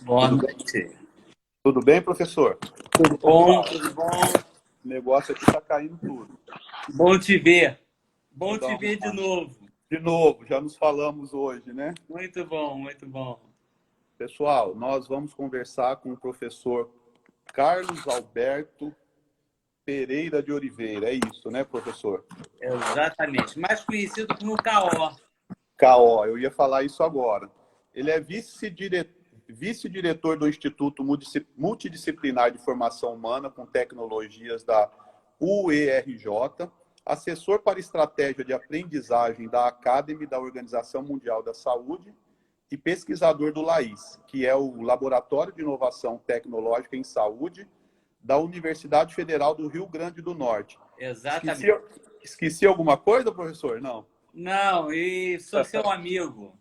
Boa Tudo bem? noite. Tudo bem, professor? Tudo bom? Tudo bom? O negócio aqui está caindo tudo. Bom te ver. Vou Bom dar te uma ver de arrumada. novo. De novo, já nos falamos hoje, né? Muito bom, muito bom. Pessoal, nós vamos conversar com o professor Carlos Alberto Pereira de Oliveira. É isso, né, professor? Exatamente. Mais conhecido como KO. KO, eu ia falar isso agora. Ele é vice-diretor do Instituto Multidisciplinar de Formação Humana com Tecnologias da UERJ, assessor para estratégia de aprendizagem da Academy da Organização Mundial da Saúde e pesquisador do LAIS, que é o Laboratório de Inovação Tecnológica em Saúde da Universidade Federal do Rio Grande do Norte. Esqueci, Exatamente. esqueci alguma coisa, professor? Não. Não, e sou seu amigo.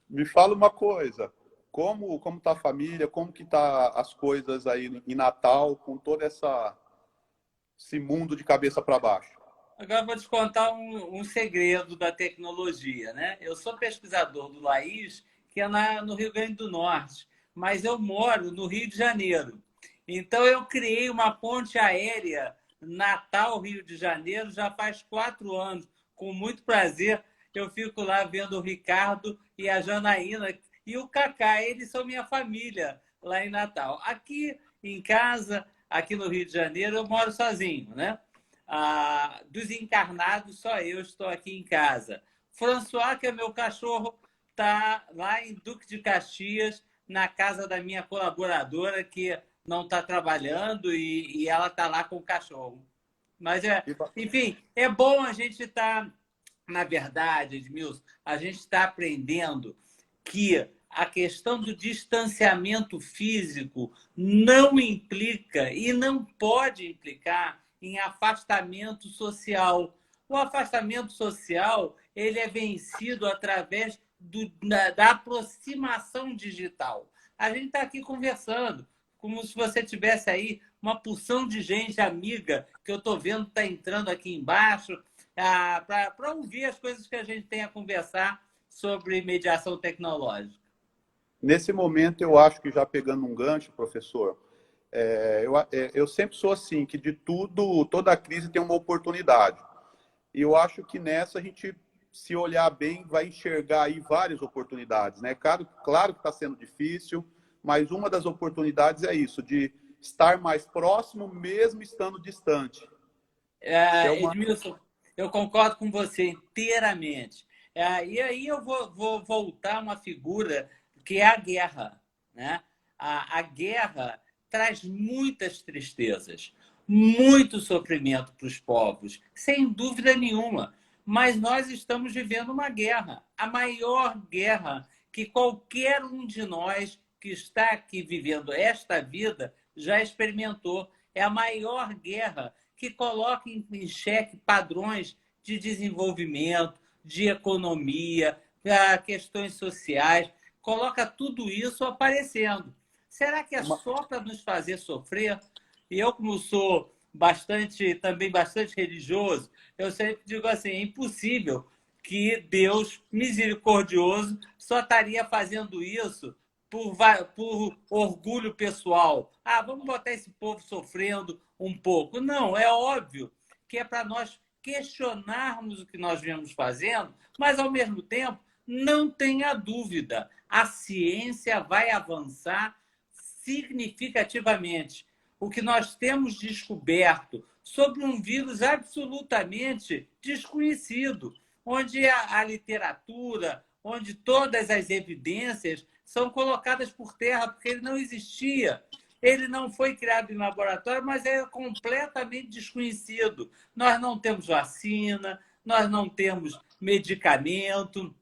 Me fala uma coisa, como tá a família, como que tá as coisas aí em Natal, com todo esse mundo de cabeça para baixo? Agora eu vou te contar um segredo da tecnologia, né? Eu sou pesquisador do LAIS, que é no Rio Grande do Norte, mas eu moro no Rio de Janeiro. Então eu criei uma ponte aérea Natal-Rio de Janeiro já faz 4 anos. Com muito prazer, eu fico lá vendo o Ricardo e a Janaína e o Cacá. Eles são minha família lá em Natal. Aqui em casa, aqui no Rio de Janeiro, eu moro sozinho, né? Dos encarnados, só eu estou aqui em casa. François, que é meu cachorro, está lá em Duque de Caxias, na casa da minha colaboradora, que não está trabalhando e ela está lá com o cachorro. Mas, enfim, é bom a gente estar, na verdade, Edmilson, a gente está aprendendo que a questão do distanciamento físico não implica e não pode implicar em afastamento social. O afastamento social ele é vencido através da aproximação digital. A gente está aqui conversando, como se você tivesse aí uma porção de gente amiga que eu estou vendo está entrando aqui embaixo para ouvir as coisas que a gente tem a conversar sobre mediação tecnológica. Nesse momento, eu acho que já pegando um gancho, professor, eu sempre sou assim, que de tudo, toda crise tem uma oportunidade. E eu acho que nessa a gente, se olhar bem, vai enxergar aí várias oportunidades, né? Claro que está sendo difícil, mas uma das oportunidades é isso, de estar mais próximo, mesmo estando distante. Edmilson, eu concordo com você inteiramente. E aí eu vou voltar a uma figura que é a guerra, né? A guerra traz muitas tristezas, muito sofrimento para os povos, sem dúvida nenhuma. Mas nós estamos vivendo uma guerra, a maior guerra que qualquer um de nós que está aqui vivendo esta vida já experimentou. É a maior guerra que coloca em xeque padrões de desenvolvimento, de economia, questões sociais, coloca tudo isso aparecendo. Será que é só para nos fazer sofrer? E eu, como sou também bastante religioso, eu sempre digo assim, é impossível que Deus, misericordioso, só estaria fazendo isso por orgulho pessoal. Vamos botar esse povo sofrendo um pouco. Não, é óbvio que é para nós questionarmos o que nós viemos fazendo, mas, ao mesmo tempo, não tenha dúvida, a ciência vai avançar significativamente. O que nós temos descoberto sobre um vírus absolutamente desconhecido, onde a literatura, onde todas as evidências são colocadas por terra, porque ele não existia. Ele não foi criado em laboratório, mas é completamente desconhecido. Nós não temos vacina, nós não temos medicamento,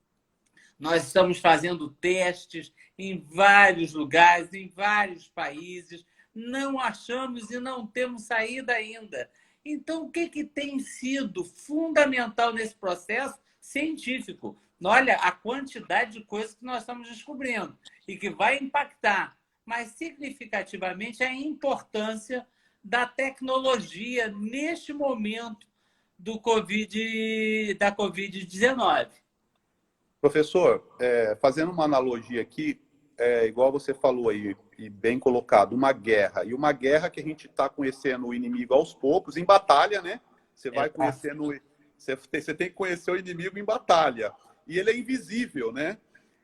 nós estamos fazendo testes em vários lugares, em vários países, não achamos e não temos saída ainda. Então, o que tem sido fundamental nesse processo científico? Olha a quantidade de coisas que nós estamos descobrindo e que vai impactar, mas significativamente a importância da tecnologia neste momento da Covid-19. Professor, fazendo uma analogia aqui, igual você falou aí, e bem colocado, uma guerra. E uma guerra que a gente está conhecendo o inimigo aos poucos, em batalha, né? Você vai conhecendo... Você tem que conhecer o inimigo em batalha. E ele é invisível, né?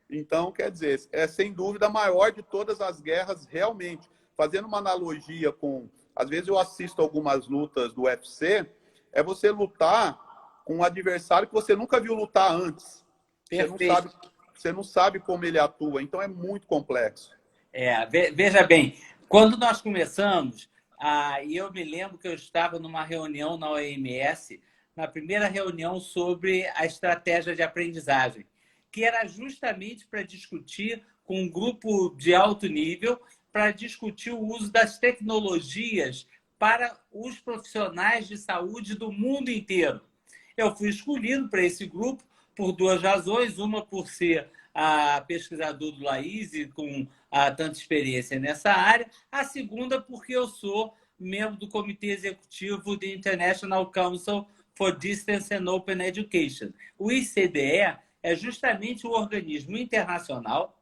Então, quer dizer, é sem dúvida a maior de todas as guerras, realmente. Fazendo uma analogia com... Às vezes eu assisto algumas lutas do UFC, é você lutar com um adversário que você nunca viu lutar antes. Você não sabe como ele atua, então é muito complexo. Veja bem, quando nós começamos, e eu me lembro que eu estava numa reunião na OMS, na primeira reunião sobre a estratégia de aprendizagem, que era justamente para discutir com um grupo de alto nível, para discutir o uso das tecnologias para os profissionais de saúde do mundo inteiro. Eu fui escolhido para esse grupo por duas razões, uma por ser pesquisador do LAISE com tanta experiência nessa área, a segunda porque eu sou membro do Comitê Executivo do International Council for Distance and Open Education. O ICDE é justamente o organismo internacional,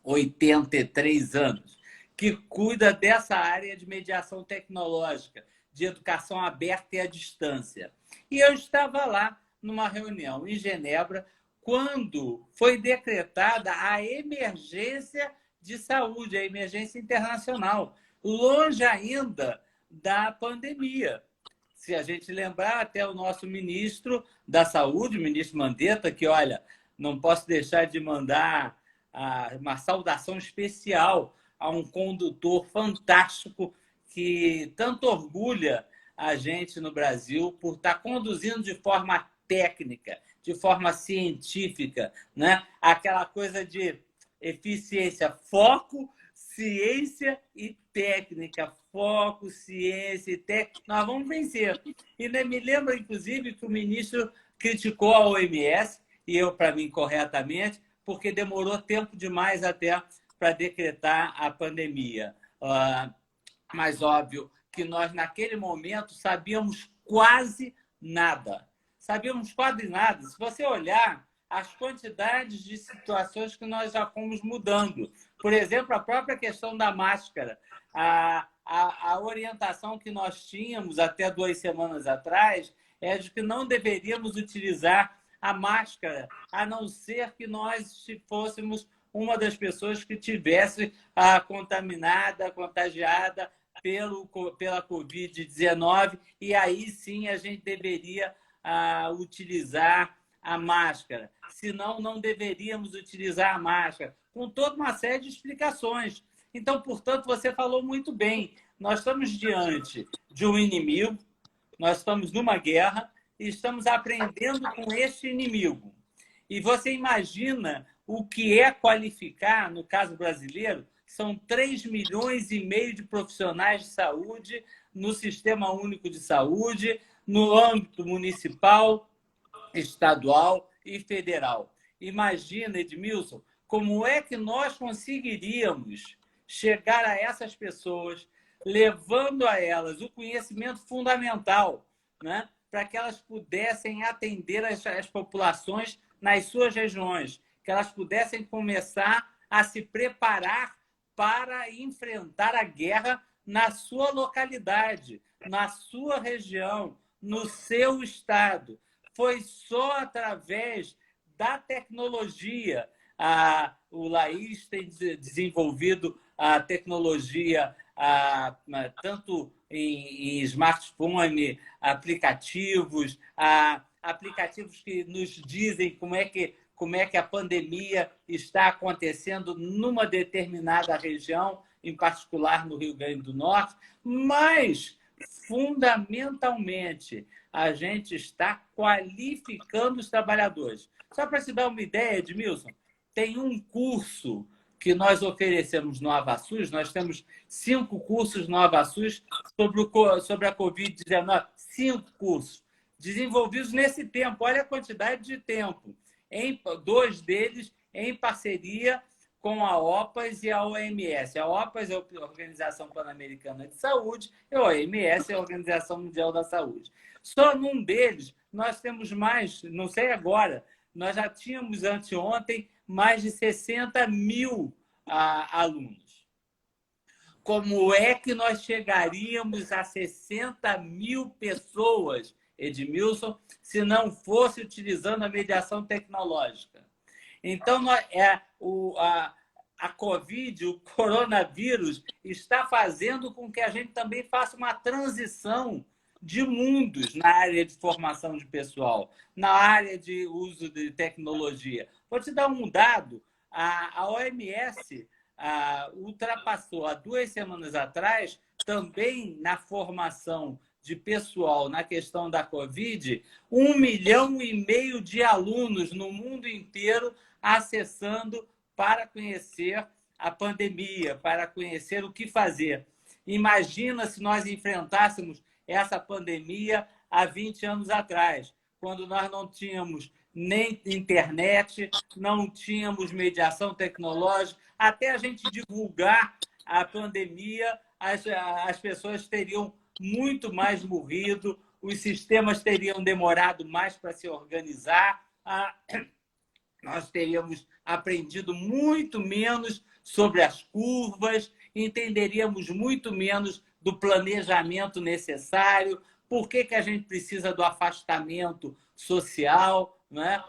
83 anos, que cuida dessa área de mediação tecnológica, de educação aberta e à distância. E eu estava lá numa reunião em Genebra, quando foi decretada a emergência de saúde, a emergência internacional, longe ainda da pandemia. Se a gente lembrar, até o nosso ministro da Saúde, o ministro Mandetta, que, olha, não posso deixar de mandar uma saudação especial a um condutor fantástico que tanto orgulha a gente no Brasil por estar conduzindo de forma técnica, de forma científica, né? Aquela coisa de eficiência, foco, ciência e técnica. Foco, ciência e técnica. Nós vamos vencer. E me lembro, inclusive, que o ministro criticou a OMS, e eu, para mim, corretamente, porque demorou tempo demais até para decretar a pandemia. Mas, óbvio, que nós, naquele momento, sabíamos quase nada. Sabíamos quase nada. Se você olhar as quantidades de situações que nós já fomos mudando. Por exemplo, a própria questão da máscara. A orientação que nós tínhamos até 2 semanas atrás é de que não deveríamos utilizar a máscara, a não ser que nós fôssemos uma das pessoas que tivesse contaminada, contagiada pela Covid-19, e aí sim a gente deveria utilizar a máscara. Senão, não deveríamos utilizar a máscara, com toda uma série de explicações. Então, portanto, você falou muito bem. Nós estamos diante de um inimigo, nós estamos numa guerra e estamos aprendendo com este inimigo. E você imagina o que é qualificar, no caso brasileiro, são 3,5 milhões de profissionais de saúde no Sistema Único de Saúde, no âmbito municipal, estadual e federal. Imagina, Edmilson, como é que nós conseguiríamos chegar a essas pessoas, levando a elas o conhecimento fundamental, né, para que elas pudessem atender as populações nas suas regiões, que elas pudessem começar a se preparar para enfrentar a guerra na sua localidade, na sua região, no seu estado. Foi só através da tecnologia. O LAIS tem desenvolvido a tecnologia tanto em smartphone, aplicativos, aplicativos que nos dizem como é que a pandemia está acontecendo numa determinada região, em particular no Rio Grande do Norte, mas, fundamentalmente, a gente está qualificando os trabalhadores. Só para se dar uma ideia, Edmilson, tem um curso que nós oferecemos no AvaSUS, nós temos 5 cursos no AvaSUS sobre a Covid-19, 5 cursos, desenvolvidos nesse tempo. Olha a quantidade de tempo. 2 deles em parceria com a OPAS e a OMS. A OPAS é a Organização Pan-Americana de Saúde e a OMS é a Organização Mundial da Saúde. Só num deles nós temos mais, não sei agora, nós já tínhamos anteontem mais de 60 mil alunos. Como é que nós chegaríamos a 60 mil pessoas, Edmilson, se não fosse utilizando a mediação tecnológica? Então, a Covid, o coronavírus, está fazendo com que a gente também faça uma transição de mundos na área de formação de pessoal, na área de uso de tecnologia. Vou te dar um dado. A OMS ultrapassou, há 2 semanas atrás, também na formação de pessoal na questão da Covid, 1,5 milhão de alunos no mundo inteiro acessando para conhecer a pandemia, para conhecer o que fazer. Imagina se nós enfrentássemos essa pandemia há 20 anos atrás, quando nós não tínhamos nem internet, não tínhamos mediação tecnológica. Até a gente divulgar a pandemia, as pessoas teriam muito mais morrido, os sistemas teriam demorado mais para se organizar, nós teríamos aprendido muito menos sobre as curvas, entenderíamos muito menos do planejamento necessário, por que a gente precisa do afastamento social, né?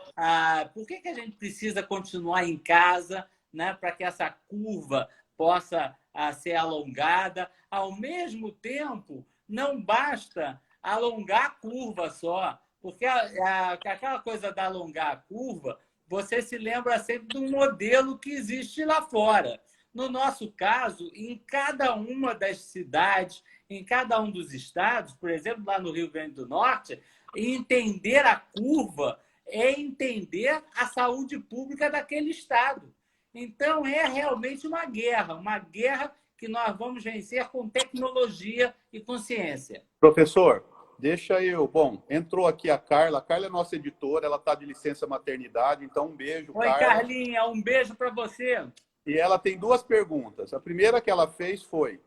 Por que a gente precisa continuar em casa, né? Para que essa curva possa ser alongada. Ao mesmo tempo, não basta alongar a curva só, porque aquela coisa da alongar a curva, você se lembra sempre de um modelo que existe lá fora. No nosso caso, em cada uma das cidades, em cada um dos estados, por exemplo, lá no Rio Grande do Norte, entender a curva é entender a saúde pública daquele estado. Então, é realmente uma guerra que nós vamos vencer com tecnologia e com ciência. Professor, deixa eu... Bom, entrou aqui a Carla. A Carla é nossa editora, ela está de licença maternidade, então um beijo, Oi, Carla. Carlinha, um beijo para você. E ela tem 2 perguntas. A primeira que ela fez foi: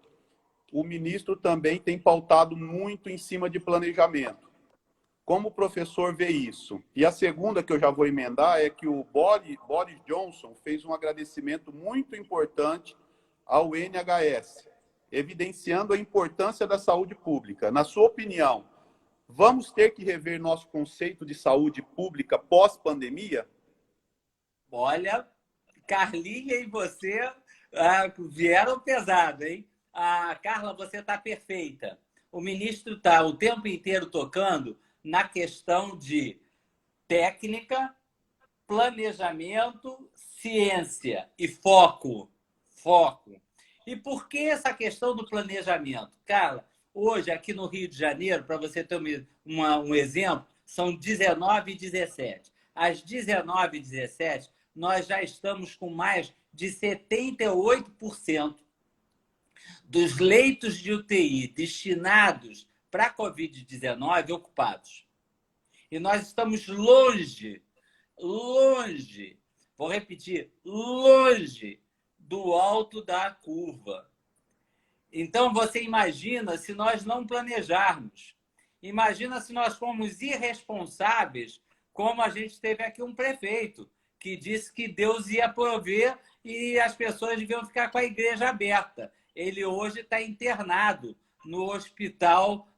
o ministro também tem pautado muito em cima de planejamento. Como o professor vê isso? E a segunda que eu já vou emendar é que o Boris Johnson fez um agradecimento muito importante ao NHS, evidenciando a importância da saúde pública. Na sua opinião, vamos ter que rever nosso conceito de saúde pública pós-pandemia? Olha, Carlinha e você vieram pesado, hein? Carla, você está perfeita. O ministro está o tempo inteiro tocando na questão de técnica, planejamento, ciência e foco. E por que essa questão do planejamento? Carla, hoje aqui no Rio de Janeiro, para você ter um exemplo, são 19h17. Às 19h17, nós já estamos com mais de 78% dos leitos de UTI destinados para a Covid-19 ocupados. E nós estamos longe, vou repetir, longe do alto da curva. Então, você imagina se nós não planejarmos. Imagina se nós formos irresponsáveis, como a gente teve aqui um prefeito, que disse que Deus ia prover e as pessoas deviam ficar com a igreja aberta. Ele hoje está internado no hospital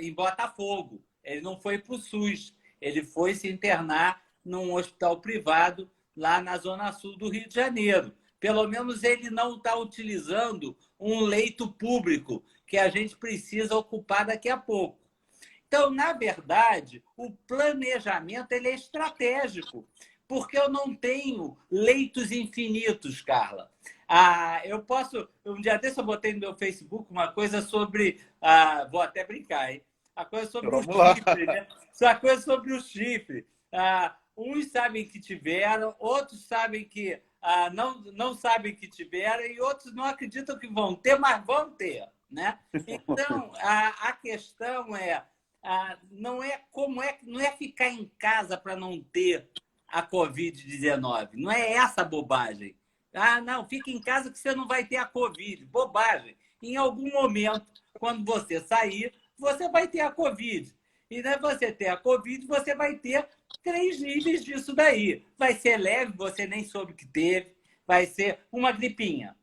em Botafogo. Ele não foi para o SUS, ele foi se internar num hospital privado lá na Zona Sul do Rio de Janeiro. Pelo menos ele não está utilizando um leito público que a gente precisa ocupar daqui a pouco. Então, na verdade, o planejamento ele é estratégico, porque eu não tenho leitos infinitos, Carla. Eu posso... Um dia desse eu botei no meu Facebook uma coisa sobre... vou até brincar, hein? A coisa sobre o chifre, né? A coisa sobre o chifre. Uns sabem que tiveram, outros sabem que não sabem que tiveram e outros não acreditam que vão ter, mas vão ter, né? Então, a questão não é ficar em casa para não ter a Covid-19. Não é essa bobagem. Não, fica em casa que você não vai ter a Covid. Bobagem. Em algum momento, quando você sair, você vai ter a Covid. E né, você ter a Covid, você vai ter 3 níveis disso daí. Vai ser leve, você nem soube que teve. vai ser uma gripinha.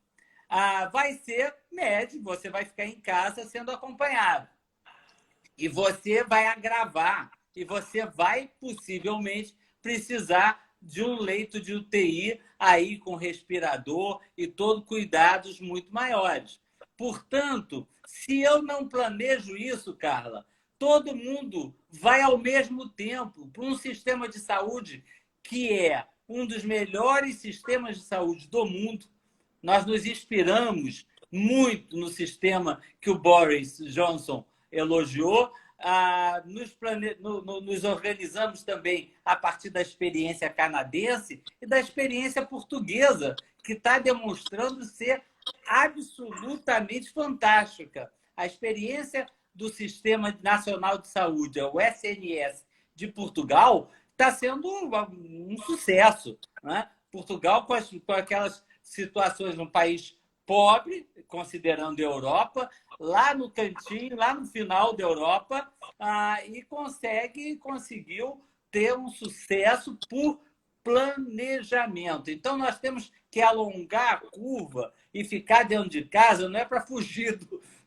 Vai ser médio, você vai ficar em casa sendo acompanhado. E você vai agravar, e você vai possivelmente precisar de um leito de UTI aí com respirador e todo cuidados muito maiores. Portanto, se eu não planejo isso, Carla, todo mundo vai ao mesmo tempo para um sistema de saúde que é um dos melhores sistemas de saúde do mundo. Nós nos inspiramos muito no sistema que o Boris Johnson elogiou. Nos organizamos também a partir da experiência canadense e da experiência portuguesa, que está demonstrando ser absolutamente fantástica. A experiência do Sistema Nacional de Saúde, o SNS de Portugal, está sendo um sucesso, né? Portugal, com aquelas situações num país pobre, considerando a Europa, lá no cantinho, lá no final da Europa, e conseguiu ter um sucesso por planejamento. Então, nós temos que alongar a curva e ficar dentro de casa, não é para fugir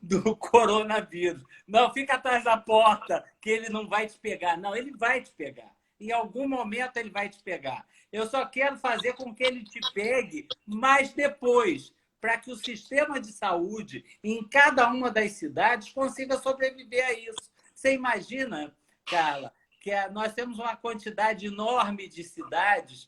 do coronavírus. Não, fica atrás da porta, que ele não vai te pegar. Não, ele vai te pegar. Em algum momento ele vai te pegar. Eu só quero fazer com que ele te pegue mais depois, para que o sistema de saúde em cada uma das cidades consiga sobreviver a isso. Você imagina, Carla, que nós temos uma quantidade enorme de cidades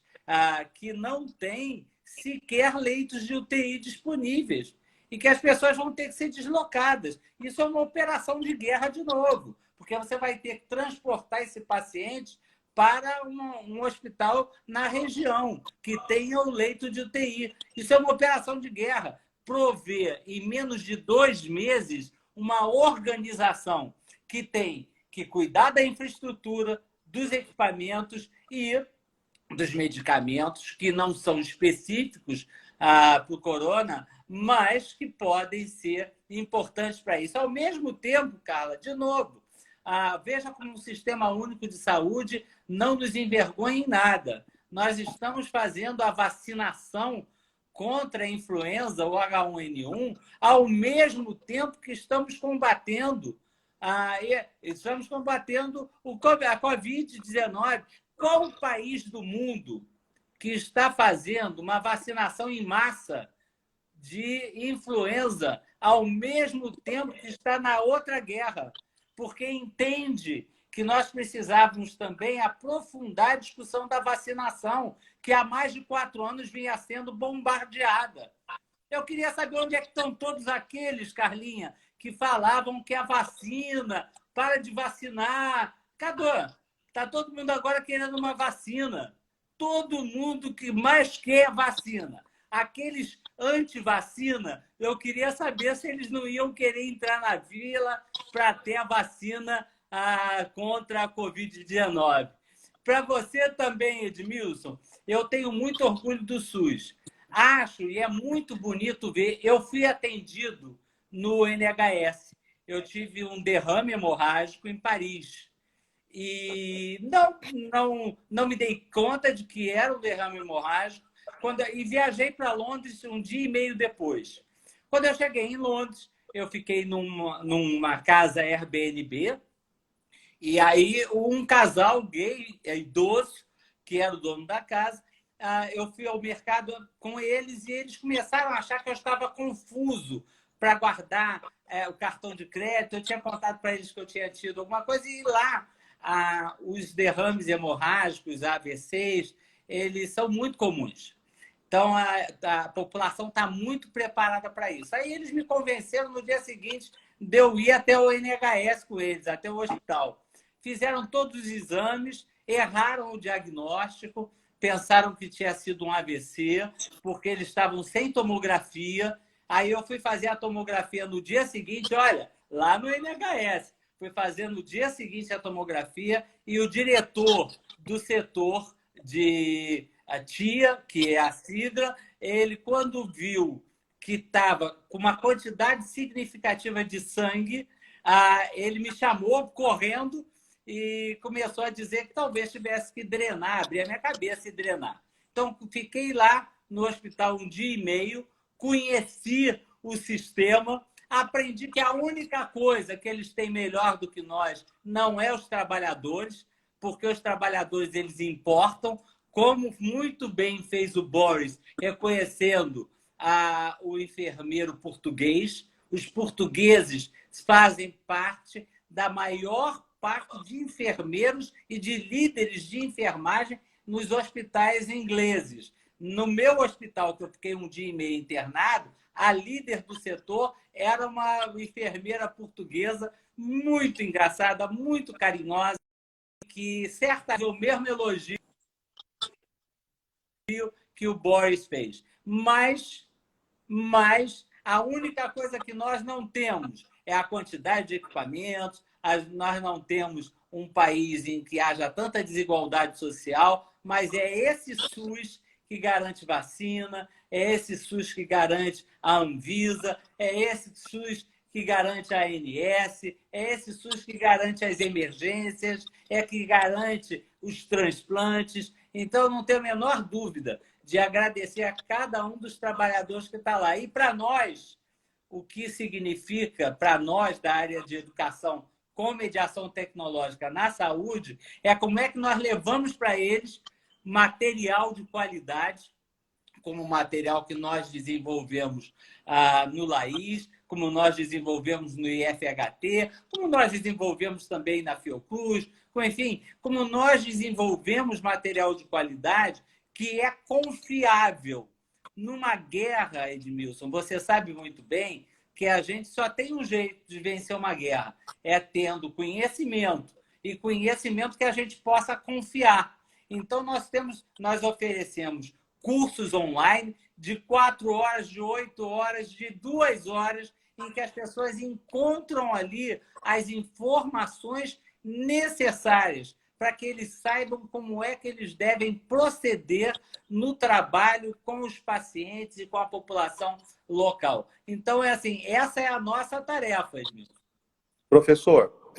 que não tem sequer leitos de UTI disponíveis e que as pessoas vão ter que ser deslocadas. Isso é uma operação de guerra de novo, porque você vai ter que transportar esse paciente para um hospital na região que tenha o leito de UTI. Isso é uma operação de guerra. Prover, em menos de 2 meses, uma organização que tem que cuidar da infraestrutura, dos equipamentos e dos medicamentos, que não são específicos para o corona, mas que podem ser importantes para isso. Ao mesmo tempo, Carla, de novo, veja como o Sistema Único de Saúde não nos envergonha em nada. Nós estamos fazendo a vacinação contra a influenza, o H1N1, ao mesmo tempo que estamos combatendo a Covid-19. Qual o país do mundo que está fazendo uma vacinação em massa de influenza ao mesmo tempo que está na outra guerra? Porque entende que nós precisávamos também aprofundar a discussão da vacinação, que há mais de 4 anos vinha sendo bombardeada. Eu queria saber onde é que estão todos aqueles, Carlinha, que falavam que a vacina, para de vacinar. Cadê? Está todo mundo agora querendo uma vacina. Todo mundo que mais quer vacina. Aqueles anti-vacina, eu queria saber se eles não iam querer entrar na vila para ter a vacina contra a Covid-19. Para você também, Edmilson, eu tenho muito orgulho do SUS. Acho, e é muito bonito ver, eu fui atendido no NHS. Eu tive um derrame hemorrágico em Paris. E não me dei conta de que era um derrame hemorrágico e viajei para Londres 1 dia e meio depois. Quando eu cheguei em Londres, eu fiquei numa casa Airbnb, e aí um casal gay, idoso, que era o dono da casa, eu fui ao mercado com eles e eles começaram a achar que eu estava confuso para guardar o cartão de crédito. Eu tinha contado para eles que eu tinha tido alguma coisa e lá os derrames hemorrágicos, AVCs, eles são muito comuns. Então, a população está muito preparada para isso. Aí eles me convenceram no dia seguinte de eu ir até o NHS com eles, até o hospital. Fizeram todos os exames, erraram o diagnóstico, pensaram que tinha sido um AVC, porque eles estavam sem tomografia. Aí eu fui fazer a tomografia no dia seguinte, olha, lá no NHS. Fui fazer no dia seguinte a tomografia e o diretor do setor de TIA, que é a sigla, ele, quando viu que estava com uma quantidade significativa de sangue, ele me chamou correndo e começou a dizer que talvez tivesse que drenar, abrir a minha cabeça e drenar. Então, fiquei lá no hospital um dia e meio, conheci o sistema, aprendi que a única coisa que eles têm melhor do que nós não é os trabalhadores, porque os trabalhadores eles importam, como muito bem fez o Boris, reconhecendo o enfermeiro português. Os portugueses fazem parte da maior parte de enfermeiros e de líderes de enfermagem nos hospitais ingleses. No meu hospital, que eu fiquei um dia e meio internado, a líder do setor era uma enfermeira portuguesa muito engraçada, muito carinhosa, que certamente o mesmo elogio que o Boris fez. Mas a única coisa que nós não temos é a quantidade de equipamentos, nós não temos um país em que haja tanta desigualdade social, mas é esse SUS que garante vacina, é esse SUS que garante a Anvisa, é esse SUS que garante a ANS, é esse SUS que garante as emergências, é que garante os transplantes. Então, não tenho a menor dúvida de agradecer a cada um dos trabalhadores que está lá. E para nós, o que significa, para nós da área de educação com mediação tecnológica na saúde, é como é que nós levamos para eles material de qualidade, como o material que nós desenvolvemos no LAIS, como nós desenvolvemos no IFHT, como nós desenvolvemos também na Fiocruz, enfim, como nós desenvolvemos material de qualidade que é confiável. Numa guerra, Edmilson, você sabe muito bem que a gente só tem um jeito de vencer uma guerra, é tendo conhecimento, e conhecimento que a gente possa confiar. Então, nós oferecemos cursos online de 4 horas, de 8 horas, de 2 horas, em que as pessoas encontram ali as informações necessárias para que eles saibam como é que eles devem proceder no trabalho com os pacientes e com a população local. Então, essa é a nossa tarefa, Edmilson. Professor,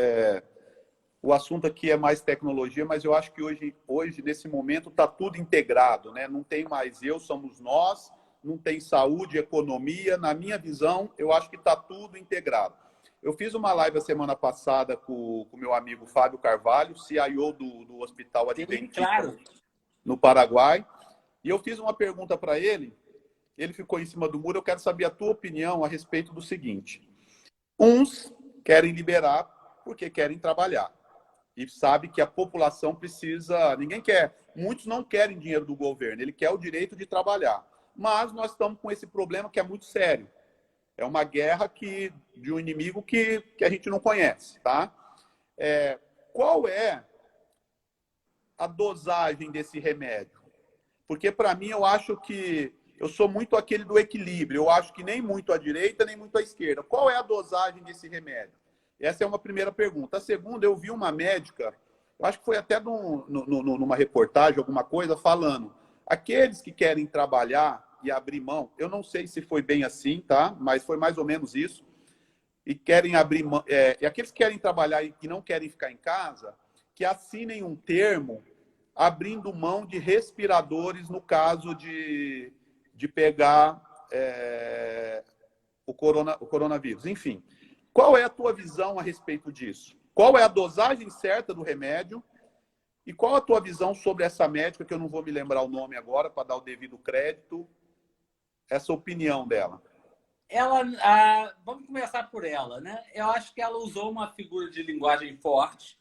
o assunto aqui é mais tecnologia, mas eu acho que hoje nesse momento, está tudo integrado, né? Não tem mais somos nós, não tem saúde, economia. Na minha visão, eu acho que está tudo integrado. Eu fiz uma live a semana passada com o meu amigo Fábio Carvalho, CIO do Hospital Adventista, claro, no Paraguai, e eu fiz uma pergunta para ele, ele ficou em cima do muro. Eu quero saber a tua opinião a respeito do seguinte: uns querem liberar porque querem trabalhar, e sabe que a população precisa, ninguém quer, muitos não querem dinheiro do governo, ele quer o direito de trabalhar. Mas nós estamos com esse problema que é muito sério. É uma guerra de um inimigo que a gente não conhece, tá? Qual é a dosagem desse remédio? Porque, para mim, eu acho que eu sou muito aquele do equilíbrio. Eu acho que nem muito à direita, nem muito à esquerda. Qual é a dosagem desse remédio? Essa é uma primeira pergunta. A segunda, eu vi uma médica, eu acho que foi até numa reportagem, alguma coisa, falando: aqueles que querem trabalhar e abrir mão, eu não sei se foi bem assim, tá? Mas foi mais ou menos isso. E querem abrir mão, e aqueles que querem trabalhar e que não querem ficar em casa, que assinem um termo abrindo mão de respiradores no caso de pegar o coronavírus. Enfim, qual é a tua visão a respeito disso? Qual é a dosagem certa do remédio? E qual a tua visão sobre essa médica, que eu não vou me lembrar o nome agora, para dar o devido crédito, essa opinião dela? Vamos começar por ela, né? Eu acho que ela usou uma figura de linguagem forte.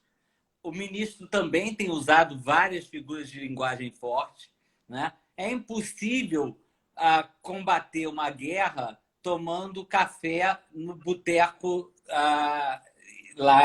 O ministro também tem usado várias figuras de linguagem forte, né? É impossível combater uma guerra tomando café no boteco lá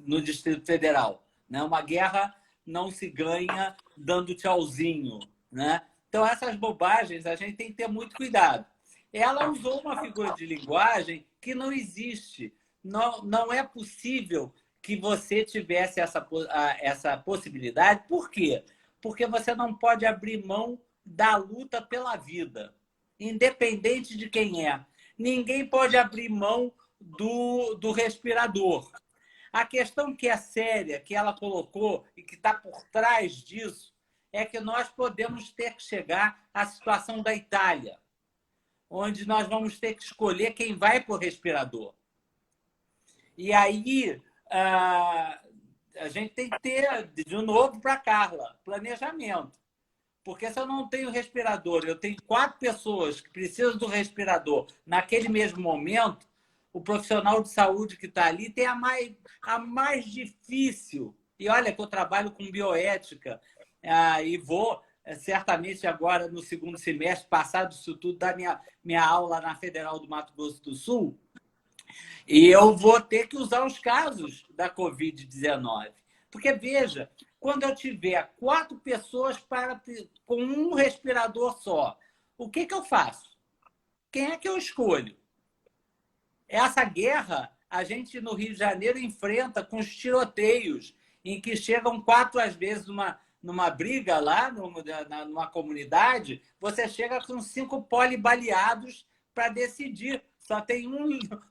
no Distrito Federal, né? Uma guerra não se ganha dando tchauzinho, né? Então, essas bobagens a gente tem que ter muito cuidado. Ela usou uma figura de linguagem que não existe. Não é possível que você tivesse essa possibilidade. Por quê? Porque você não pode abrir mão da luta pela vida, independente de quem é. Ninguém pode abrir mão do respirador. A questão que é séria, que ela colocou e que está por trás disso, é que nós podemos ter que chegar à situação da Itália, onde nós vamos ter que escolher quem vai para o respirador. E aí a gente tem que ter, de novo para a Carla, planejamento. Porque se eu não tenho respirador, eu tenho 4 pessoas que precisam do respirador naquele mesmo momento, o profissional de saúde que está ali tem a mais difícil. E olha que eu trabalho com bioética e vou, certamente agora, no segundo semestre, passado isso tudo, dar minha aula na Federal do Mato Grosso do Sul, e eu vou ter que usar os casos da Covid-19. Porque, veja, quando eu tiver 4 pessoas com um respirador só, o que eu faço? Quem é que eu escolho? Essa guerra a gente no Rio de Janeiro enfrenta com os tiroteios, em que chegam 4 às vezes numa briga lá, numa comunidade, você chega com 5 polibaleados para decidir. Só tem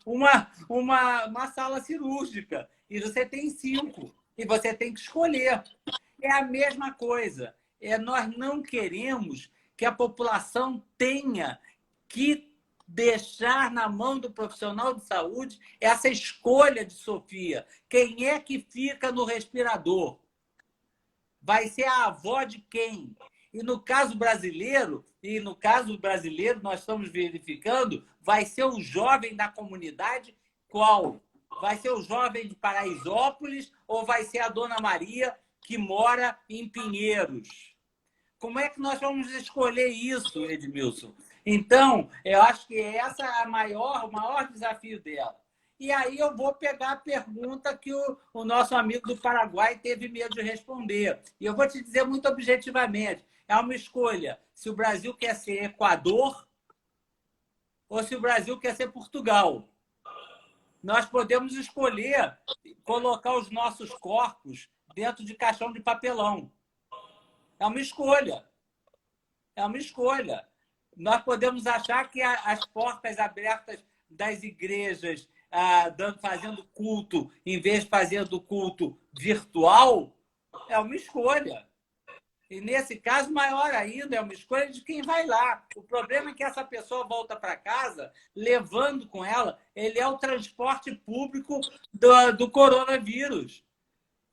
uma sala cirúrgica e você tem 5 e você tem que escolher. É a mesma coisa. Nós não queremos que a população tenha que deixar na mão do profissional de saúde essa escolha de Sofia. Quem é que fica no respirador? Vai ser a avó de quem? E no caso brasileiro, nós estamos verificando, vai ser o jovem da comunidade qual? Vai ser o jovem de Paraisópolis ou vai ser a Dona Maria que mora em Pinheiros? Como é que nós vamos escolher isso, Edmilson? Então, eu acho que essa é o maior desafio dela. E aí eu vou pegar a pergunta que o nosso amigo do Paraguai teve medo de responder. E eu vou te dizer muito objetivamente. É uma escolha se o Brasil quer ser Equador ou se o Brasil quer ser Portugal. Nós podemos escolher colocar os nossos corpos dentro de caixão de papelão. É uma escolha. É uma escolha. Nós podemos achar que as portas abertas das igrejas fazendo culto, em vez de fazendo culto virtual, é uma escolha. E, nesse caso, maior ainda, é uma escolha de quem vai lá. O problema é que essa pessoa volta para casa levando com ela, ele é o transporte público do coronavírus.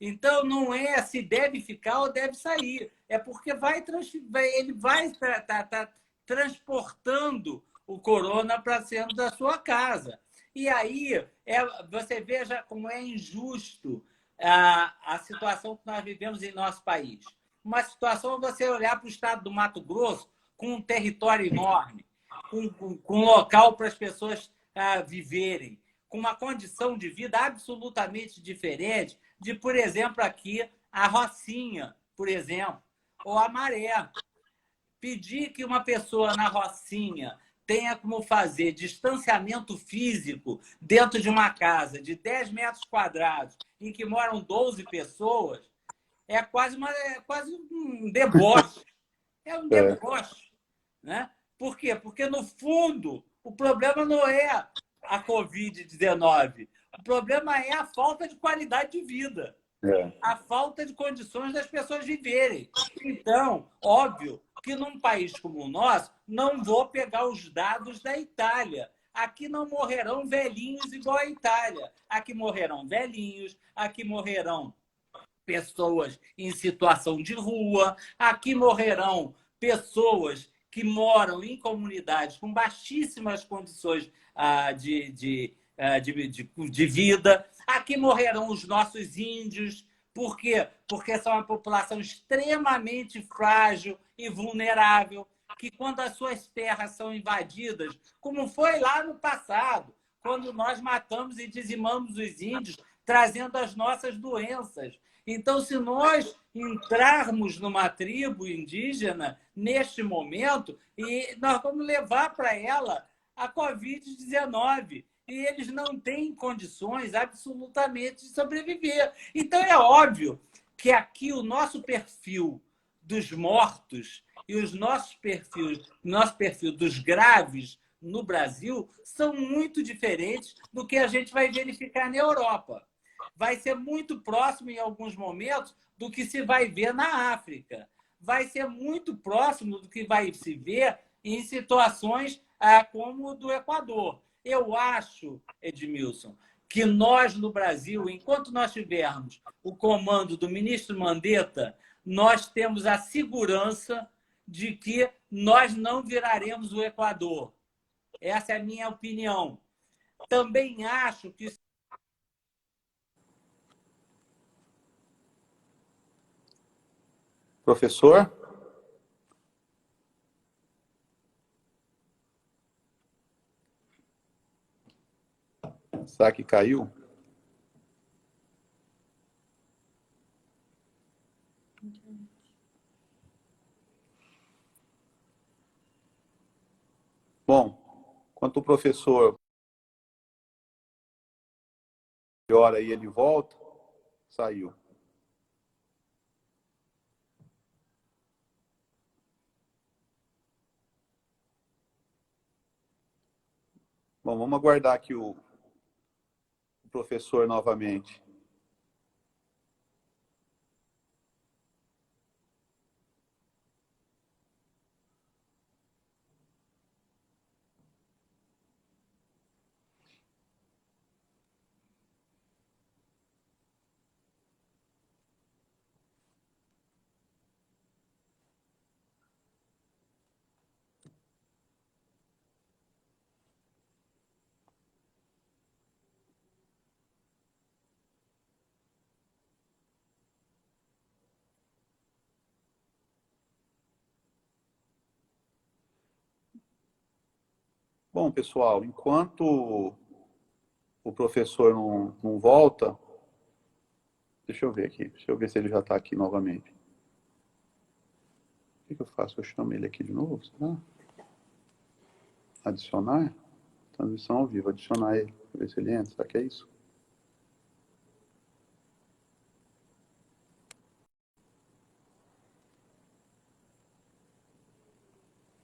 Então, não é se deve ficar ou deve sair. É porque ele vai estar transportando o corona para dentro da sua casa. E aí, você veja como é injusto a situação que nós vivemos em nosso país. Uma situação é você olhar para o estado do Mato Grosso com um território enorme, com um local para as pessoas viverem, com uma condição de vida absolutamente diferente de, por exemplo, aqui, a Rocinha, por exemplo, ou a Maré. Pedir que uma pessoa na Rocinha tenha como fazer distanciamento físico dentro de uma casa de 10 metros quadrados, em que moram 12 pessoas, é quase um deboche. É um deboche. Né? Por quê? Porque, no fundo, o problema não é a Covid-19. O problema é a falta de qualidade de vida. A falta de condições das pessoas viverem. Então, óbvio que num país como o nosso, não vou pegar os dados da Itália. Aqui não morrerão velhinhos igual a Itália. Aqui morrerão velhinhos, aqui morrerão pessoas em situação de rua, aqui morrerão pessoas que moram em comunidades com baixíssimas condições de vida. Aqui morrerão os nossos índios. Por quê? Porque são uma população extremamente frágil e vulnerável, que quando as suas terras são invadidas, como foi lá no passado, quando nós matamos e dizimamos os índios, trazendo as nossas doenças. Então, se nós entrarmos numa tribo indígena neste momento, e nós vamos levar para ela a Covid-19, e eles não têm condições absolutamente de sobreviver. Então, é óbvio que aqui o nosso perfil dos mortos e o nosso perfil dos graves no Brasil são muito diferentes do que a gente vai verificar na Europa. Vai ser muito próximo, em alguns momentos, do que se vai ver na África. vai ser muito próximo do que vai se ver em situações como o do Equador. Eu acho, Edmilson, que nós, no Brasil, enquanto nós tivermos o comando do ministro Mandetta, nós temos a segurança de que nós não viraremos o Equador. Essa é a minha opinião. Também acho que... Professor? Será que caiu? Bom, enquanto o professor melhora aí, ele volta, saiu. Bom, vamos aguardar aqui o professor novamente. Bom, pessoal, enquanto o professor não volta, deixa eu ver aqui, deixa eu ver se ele já está aqui novamente. O que eu faço? Eu chamo ele aqui de novo, será? Adicionar? Transmissão ao vivo, adicionar ele, ver se ele entra, será que é isso?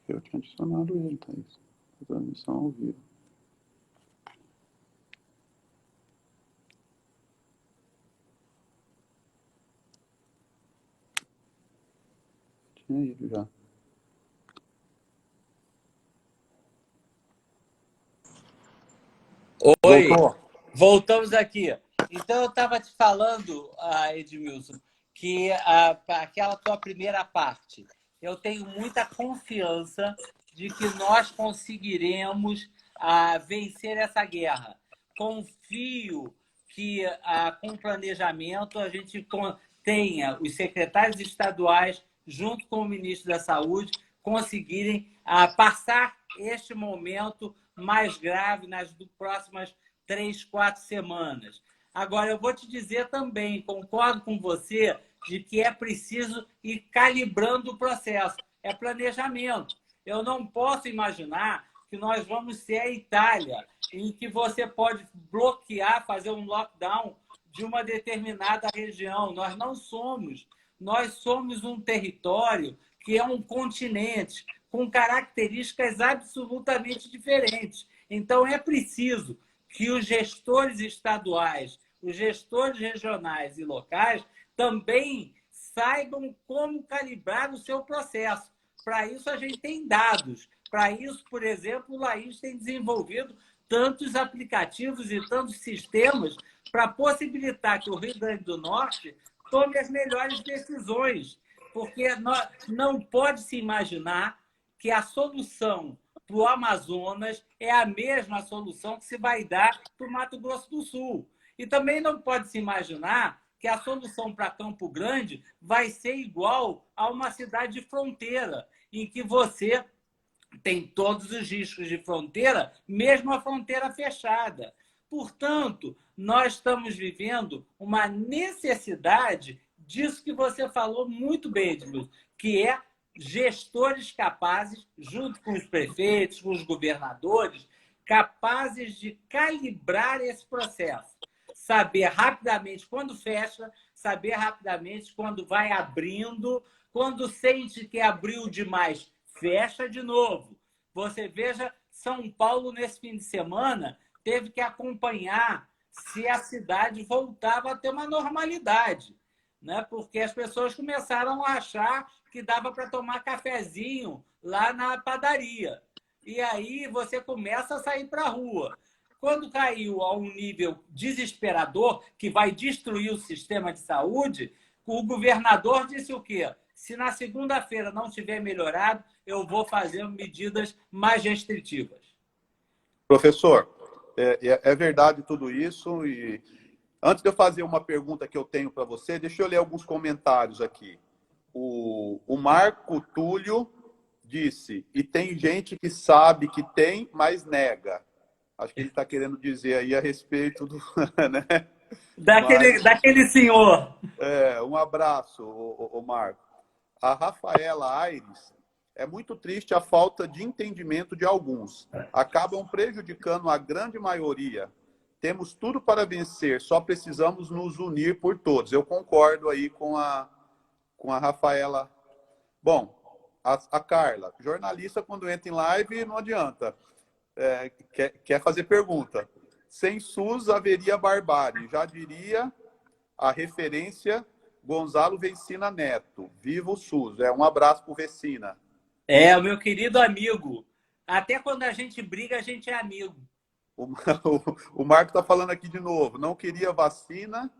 Eu tinha adicionado ele, tá isso? Transmissão ao vivo. Tinha ido já. Oi, Voltou? voltamos aqui. Então, eu estava te falando, Edmilson, que aquela tua primeira parte, eu tenho muita confiança de que nós conseguiremos vencer essa guerra. Confio que, com planejamento, a gente tenha os secretários estaduais, junto com o ministro da Saúde, conseguirem passar este momento mais grave nas próximas 3, 4 semanas. Agora, eu vou te dizer também, concordo com você, de que é preciso ir calibrando o processo. É planejamento. Eu não posso imaginar que nós vamos ser a Itália, em que você pode bloquear, fazer um lockdown de uma determinada região. Nós não somos. Nós somos um território que é um continente com características absolutamente diferentes. Então, é preciso que os gestores estaduais, os gestores regionais e locais também saibam como calibrar o seu processo. Para isso, a gente tem dados. Para isso, por exemplo, o Laís tem desenvolvido tantos aplicativos e tantos sistemas para possibilitar que o Rio Grande do Norte tome as melhores decisões, porque não pode se imaginar que a solução para o Amazonas é a mesma solução que se vai dar para o Mato Grosso do Sul. E também não pode se imaginar que a solução para Campo Grande vai ser igual a uma cidade de fronteira, em que você tem todos os riscos de fronteira, mesmo a fronteira fechada. Portanto, nós estamos vivendo uma necessidade disso que você falou muito bem, Edmilson, que é gestores capazes, junto com os prefeitos, com os governadores, capazes de calibrar esse processo. Saber rapidamente quando fecha, saber rapidamente quando vai abrindo, quando sente que abriu demais, fecha de novo. Você veja, São Paulo, nesse fim de semana, teve que acompanhar se a cidade voltava a ter uma normalidade. né? Porque as pessoas começaram a achar que dava para tomar cafezinho lá na padaria. E aí você começa a sair para a rua. Quando caiu a um nível desesperador, que vai destruir o sistema de saúde, o governador disse o quê? Se na segunda-feira não tiver melhorado, eu vou fazer medidas mais restritivas. Professor, é verdade tudo isso. E antes de eu fazer uma pergunta que eu tenho para você, deixa eu ler alguns comentários aqui. O Marco Túlio disse, e tem gente que sabe que tem, mas nega. Acho que ele está querendo dizer aí a respeito do... né? Daquele senhor. Um abraço, o Marco. A Rafaela Aires, é muito triste a falta de entendimento de alguns. Acabam prejudicando a grande maioria. Temos tudo para vencer, só precisamos nos unir por todos. Eu concordo aí com a Rafaela. Bom, a Carla, jornalista, quando entra em live, não adianta. Quer fazer pergunta. Sem SUS haveria barbárie. Já diria a referência Gonzalo Vecina Neto. Viva o SUS. Um abraço para o Vecina. O meu querido amigo. Até quando a gente briga, a gente é amigo. O Marco está falando aqui de novo. Não queria vacina,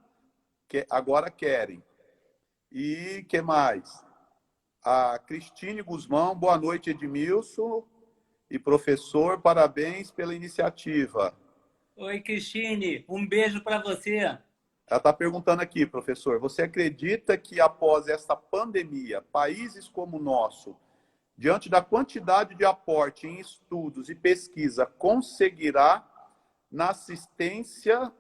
agora querem. E que mais? A Cristine Guzmão, boa noite, Edmilson e professor, parabéns pela iniciativa. Oi, Cristine, um beijo para você. Ela está perguntando aqui, professor, você acredita que após essa pandemia, países como o nosso, diante da quantidade de aporte em estudos e pesquisa, conseguirá, na assistência,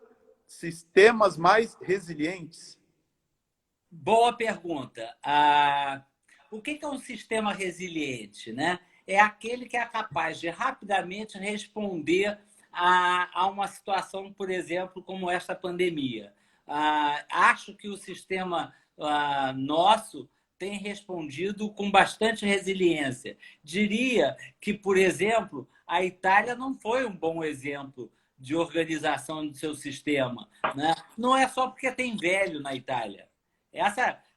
sistemas mais resilientes? Boa pergunta. O que é um sistema resiliente, né? É aquele que é capaz de rapidamente responder a uma situação, por exemplo, como esta pandemia. Acho que o sistema nosso tem respondido com bastante resiliência. Diria que, por exemplo, a Itália não foi um bom exemplo de organização do seu sistema, né? Não é só porque tem velho na Itália.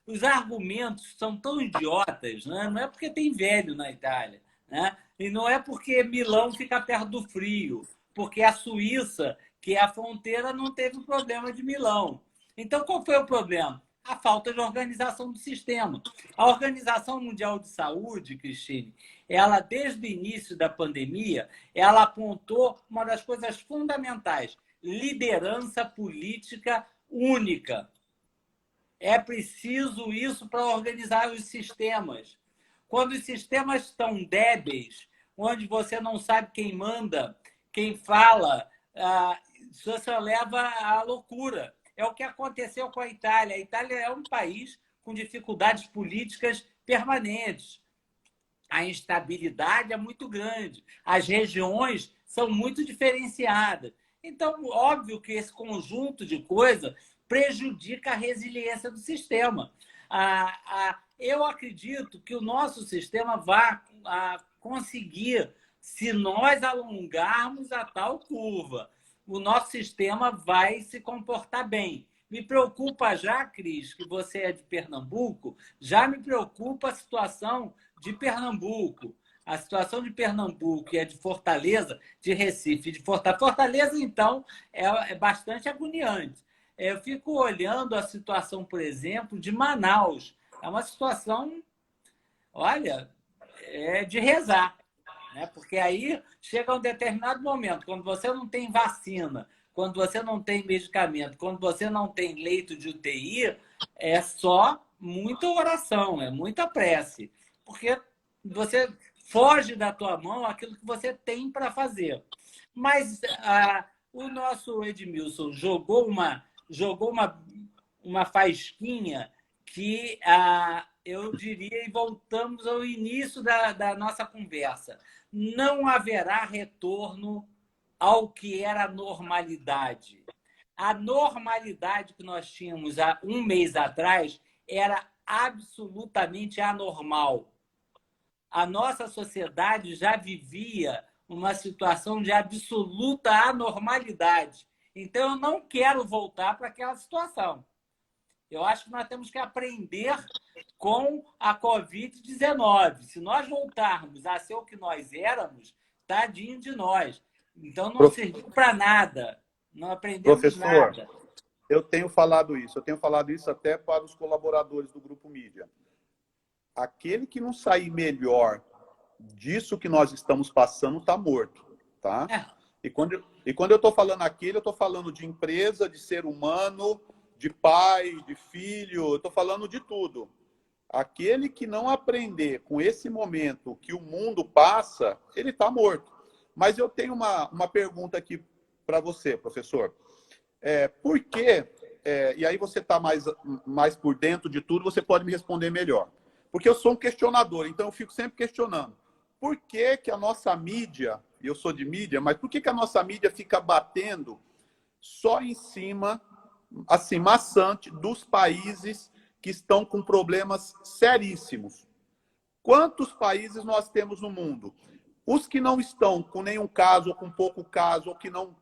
Os argumentos são tão idiotas, né? Não é porque tem velho na Itália, né? E não é porque Milão fica perto do frio, porque a Suíça, que é a fronteira, não teve problema de Milão. Então, qual foi o problema? A falta de organização do sistema. A Organização Mundial de Saúde, Cristine, ela, desde o início da pandemia, ela apontou uma das coisas fundamentais: liderança política única. É preciso isso para organizar os sistemas. Quando os sistemas estão débeis, onde você não sabe quem manda, quem fala, isso só leva à loucura. É o que aconteceu com a Itália. A Itália é um país com dificuldades políticas permanentes. A instabilidade é muito grande. As regiões são muito diferenciadas. Então, óbvio que esse conjunto de coisas prejudica a resiliência do sistema. Eu acredito que o nosso sistema vai conseguir, se nós alongarmos a tal curva, o nosso sistema vai se comportar bem. Me preocupa já, Cris, que você é de Pernambuco, já me preocupa a situação de Pernambuco. A situação de Pernambuco e a de Fortaleza, de Recife, de Fortaleza. Fortaleza, então, é bastante agoniante. Eu fico olhando a situação, por exemplo, de Manaus. É uma situação, olha, de rezar, né? Porque aí chega um determinado momento, quando você não tem vacina, quando você não tem medicamento, quando você não tem leito de UTI, é só muita oração, é muita prece, porque você foge da tua mão aquilo que você tem para fazer. Mas o nosso Edmilson jogou uma faísquinha que eu diria, e voltamos ao início da nossa conversa, não haverá retorno ao que era a normalidade. A normalidade que nós tínhamos há um mês atrás era absolutamente anormal. A nossa sociedade já vivia uma situação de absoluta anormalidade. Então, eu não quero voltar para aquela situação. Eu acho que nós temos que aprender com a Covid-19. Se nós voltarmos a ser o que nós éramos, tadinho de nós. Então não serviu para nada. Não aprendemos Professor, nada. eu tenho falado isso até para os colaboradores do Grupo Mídia. Aquele que não sair melhor disso que nós estamos passando está morto, tá? E quando eu estou falando aquele, eu estou falando de empresa, de ser humano, de pai, de filho, eu estou falando de tudo. Aquele que não aprender com esse momento que o mundo passa, ele está morto. Mas eu tenho uma pergunta aqui para você, professor. Por quê? E aí você está mais por dentro de tudo, você pode me responder melhor. Porque eu sou um questionador, então eu fico sempre questionando. Por que que a nossa mídia, e eu sou de mídia, mas por que que a nossa mídia fica batendo só em cima, assim, maçante, dos países que estão com problemas seríssimos? Quantos países nós temos no mundo? Os que não estão com nenhum caso, ou com pouco caso,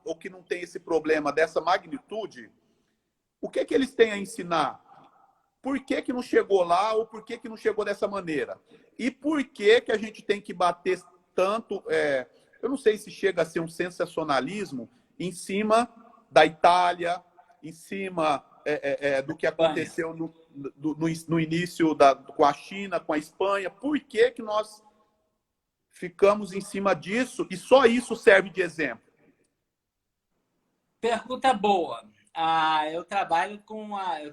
ou que não tem esse problema dessa magnitude, o que que eles têm a ensinar? Por que que não chegou lá, ou por que que não chegou dessa maneira? E por que que a gente tem que bater tanto, eu não sei se chega a ser um sensacionalismo, em cima da Itália, em cima do que aconteceu no início com a China, com a Espanha. Por que que nós ficamos em cima disso e só isso serve de exemplo? Pergunta boa. Eu trabalho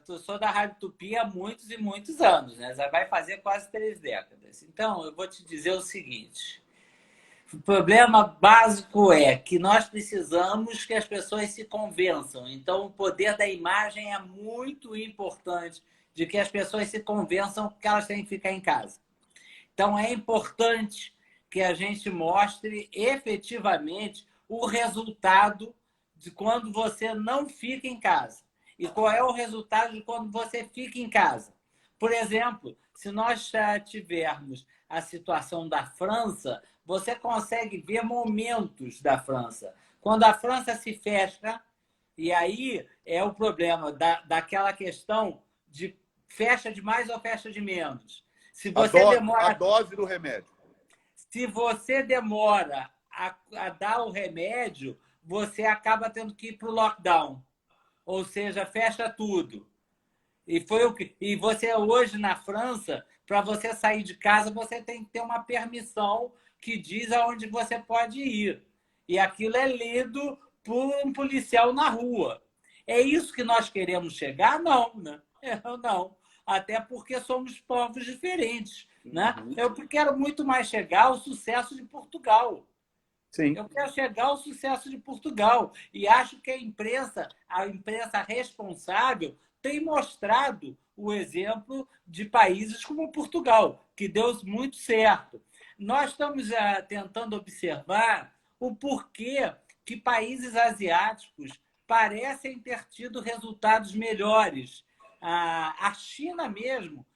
eu sou da Rádio Tupi há muitos e muitos anos, né? Já vai fazer quase 3 décadas. Então, eu vou te dizer o seguinte. O problema básico é que nós precisamos que as pessoas se convençam. Então, o poder da imagem é muito importante, de que as pessoas se convençam que elas têm que ficar em casa. Então, é importante que a gente mostre efetivamente o resultado de quando você não fica em casa. E qual é o resultado de quando você fica em casa? Por exemplo, se nós tivermos a situação da França, você consegue ver momentos da França. Quando a França se fecha, e aí é o problema daquela questão de fecha de mais ou fecha de menos. Se você A dose do remédio. Se você demora a dar o remédio, você acaba tendo que ir para o lockdown. Ou seja, fecha tudo. E você hoje na França, para você sair de casa, você tem que ter uma permissão que diz aonde você pode ir. E aquilo é lido por um policial na rua. É isso que nós queremos chegar? Não, né? Não. Até porque somos povos diferentes. Né? Eu quero muito mais chegar ao sucesso de Portugal. Sim. Eu quero chegar ao sucesso de Portugal. E acho que a imprensa responsável, tem mostrado o exemplo de países como Portugal, que deu muito certo. Nós estamos tentando observar o porquê que países asiáticos parecem ter tido resultados melhores. A China mesmo,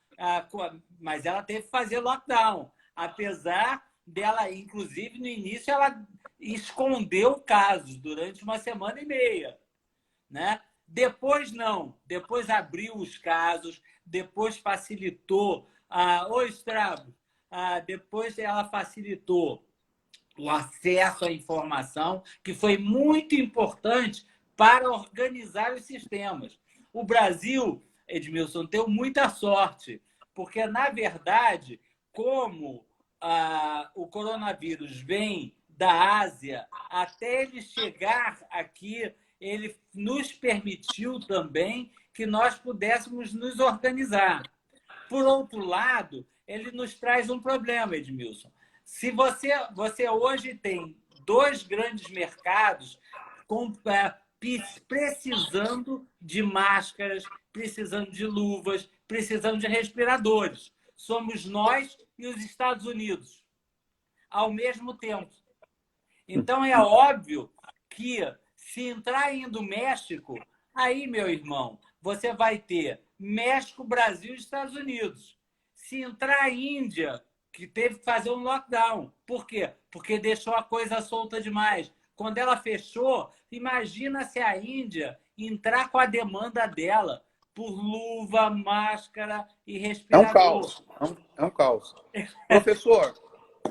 mas ela teve que fazer lockdown, apesar dela, inclusive, no início, ela escondeu casos durante 1 semana e meia. Né? Depois, não. Depois abriu os casos, depois facilitou. Oi, Estrago. Depois ela facilitou o acesso à informação, que foi muito importante para organizar os sistemas. O Brasil, Edmilson, deu muita sorte, porque, na verdade, como o coronavírus vem da Ásia, até ele chegar aqui, ele nos permitiu também que nós pudéssemos nos organizar. Por outro lado, ele nos traz um problema, Edmilson. Se você hoje tem 2 grandes mercados precisando de máscaras, precisando de luvas, precisando de respiradores. Somos nós e os Estados Unidos, ao mesmo tempo. Então, é óbvio que, se entrar indo México, aí, meu irmão, você vai ter México, Brasil e Estados Unidos. Se entrar a Índia, que teve que fazer um lockdown. Por quê? Porque deixou a coisa solta demais. Quando ela fechou, imagina se a Índia entrar com a demanda dela, por luva, máscara e É um respirador. caos. É um caos. Professor,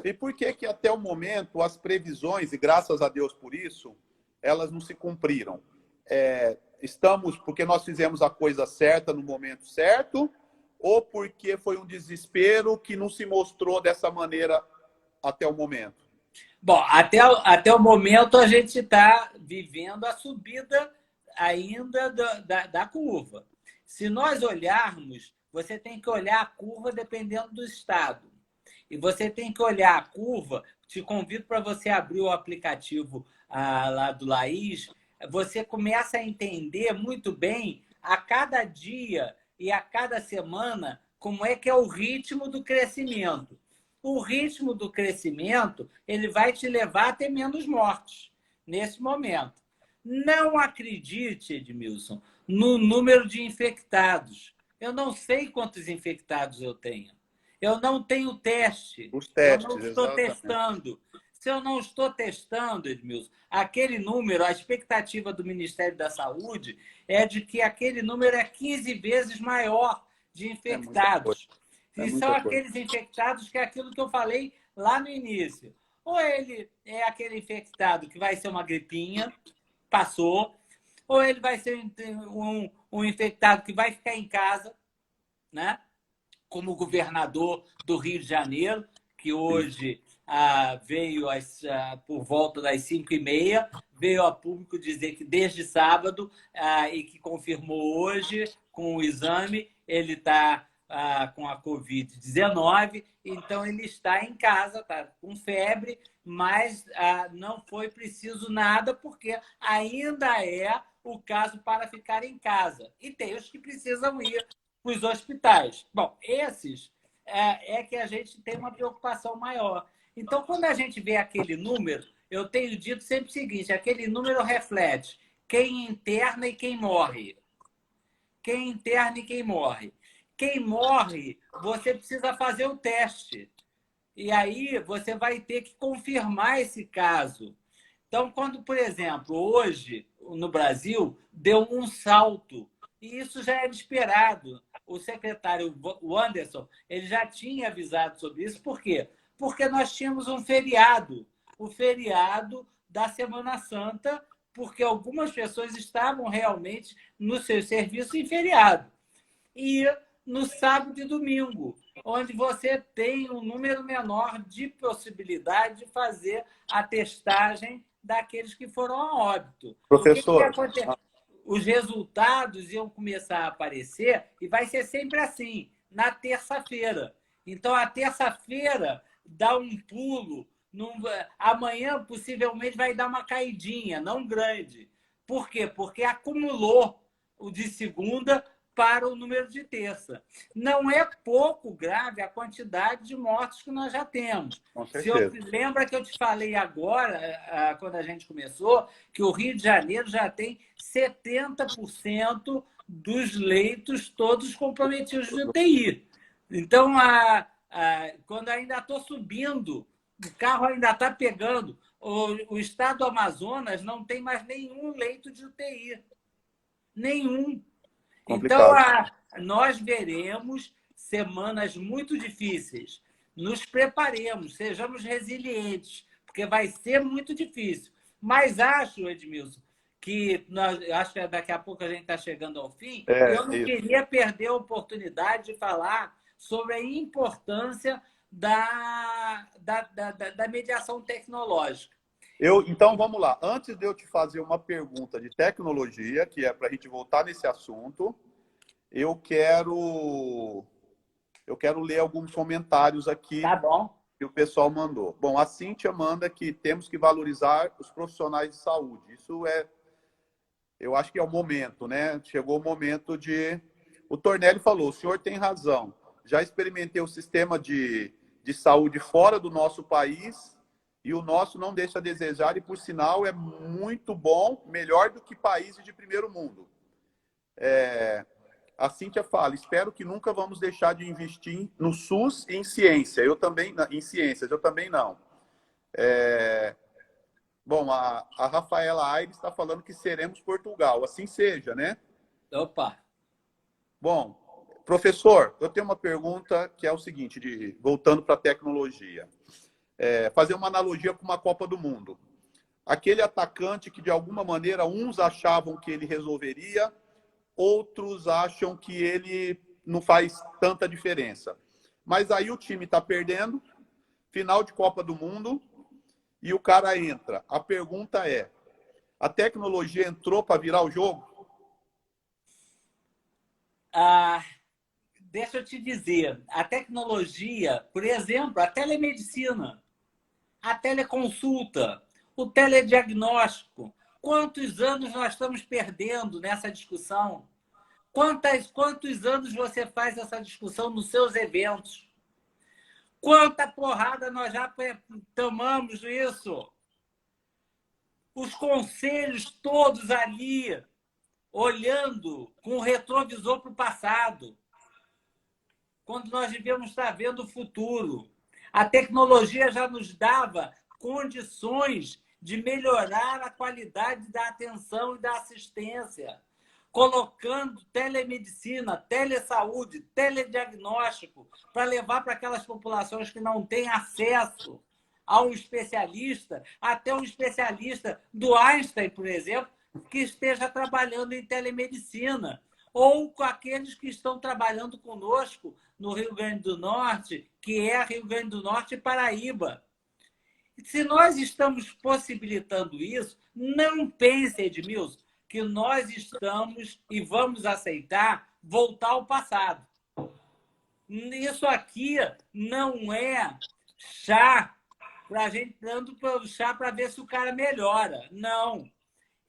e por que que até o momento as previsões, e graças a Deus por isso, elas não se cumpriram? Estamos porque nós fizemos a coisa certa no momento certo, ou porque foi um desespero que não se mostrou dessa maneira até o momento? Bom, até o momento a gente está vivendo a subida ainda da curva. Se nós olharmos, você tem que olhar a curva dependendo do estado. E você tem que olhar a curva. Te convido para você abrir o aplicativo lá do Laís. Você começa a entender muito bem a cada dia e a cada semana como é que é o ritmo do crescimento. O ritmo do crescimento ele vai te levar a ter menos mortes nesse momento. Não acredite, Edmilson, no número de infectados. Eu não sei quantos infectados eu tenho. Eu não tenho teste. Os Eu não testes, estou exatamente. testando. Se eu não estou testando, Edmilson, aquele número, a expectativa do Ministério da Saúde é de que aquele número é 15 vezes maior de É muita coisa. infectados. É E são muita coisa. aqueles infectados que é aquilo que eu falei lá no início. Ou ele é aquele infectado que vai ser uma gripinha, passou, ou ele vai ser um infectado que vai ficar em casa, né? Como o governador do Rio de Janeiro, que hoje veio por volta das 5h30, veio a público dizer que desde sábado e que confirmou hoje com o exame, ele está com a Covid-19, então ele está em casa, está com febre, mas não foi preciso nada, porque ainda é o caso para ficar em casa. E tem os que precisam ir para os hospitais. Bom, esses que a gente tem uma preocupação maior. Então, quando a gente vê aquele número, eu tenho dito sempre o seguinte: aquele número reflete quem interna e quem morre. Quem interna e quem morre. Quem morre, você precisa fazer o teste. E aí você vai ter que confirmar esse caso. Então, quando, por exemplo, hoje, no Brasil, deu um salto, e isso já era esperado. O secretário o Anderson ele já tinha avisado sobre isso. Por quê? Porque nós tínhamos um feriado, o feriado da Semana Santa, porque algumas pessoas estavam realmente no seu serviço em feriado. E no sábado e domingo, onde você tem um número menor de possibilidade de fazer a testagem daqueles que foram a óbito. O que Professor, acontece? Os resultados iam começar a aparecer e vai ser sempre assim, na terça-feira. Então, a terça-feira dá um pulo, amanhã possivelmente vai dar uma caidinha, não grande. Por quê? Porque acumulou o de segunda para o número de terça. Não é pouco grave a quantidade de mortos que nós já temos. com Se eu, certeza. lembra que eu te falei agora, quando a gente começou, que o Rio de Janeiro já tem 70% dos leitos todos comprometidos de UTI. Então, quando ainda estou subindo, o carro ainda está pegando, o estado do Amazonas não tem mais nenhum leito de UTI. Nenhum. Então, Complicado. nós veremos semanas muito difíceis. Nos preparemos, sejamos resilientes, porque vai ser muito difícil. Mas acho, Edmilson, que acho que daqui a pouco a gente está chegando ao fim, e eu não Isso. queria perder a oportunidade de falar sobre a importância da mediação tecnológica. Então, vamos lá. Antes de eu te fazer uma pergunta de tecnologia, que é para a gente voltar nesse assunto, eu quero ler alguns comentários aqui Tá bom? que o pessoal mandou. Bom, a Cíntia manda que temos que valorizar os profissionais de saúde. Isso eu acho que é o momento, né? Chegou o momento de... O Tornelli falou, o senhor tem razão. Já experimentei o sistema de saúde fora do nosso país e o nosso não deixa a desejar e, por sinal, é muito bom, melhor do que países de primeiro mundo. A Cíntia fala, espero que nunca vamos deixar de investir no SUS e em ciência. Eu também, em ciências, eu também não. Bom, a Rafaela Aires está falando que seremos Portugal. Assim seja, né? Opa! Bom, professor, eu tenho uma pergunta que é o seguinte, voltando para a tecnologia. Fazer uma analogia com uma Copa do Mundo. Aquele atacante que, de alguma maneira, uns achavam que ele resolveria, outros acham que ele não faz tanta diferença. Mas aí o time está perdendo, final de Copa do Mundo, e o cara entra. A pergunta é, a tecnologia entrou para virar o jogo? Deixa eu te dizer, a tecnologia, por exemplo, a telemedicina, a teleconsulta, o telediagnóstico, quantos anos nós estamos perdendo nessa discussão? Quantos anos você faz essa discussão nos seus eventos? Quanta porrada nós já tomamos isso? Os conselhos todos ali, olhando com o retrovisor para o passado, quando nós devemos estar vendo o futuro. A tecnologia já nos dava condições de melhorar a qualidade da atenção e da assistência, colocando telemedicina, telesaúde, telediagnóstico, para levar para aquelas populações que não têm acesso a um especialista, até um especialista do Einstein, por exemplo, que esteja trabalhando em telemedicina, ou com aqueles que estão trabalhando conosco no Rio Grande do Norte, que é Rio Grande do Norte e Paraíba. Se nós estamos possibilitando isso, não pense, Edmilson, que nós estamos e vamos aceitar voltar ao passado. Isso aqui não é chá para a gente dando chá para ver se o cara melhora. Não.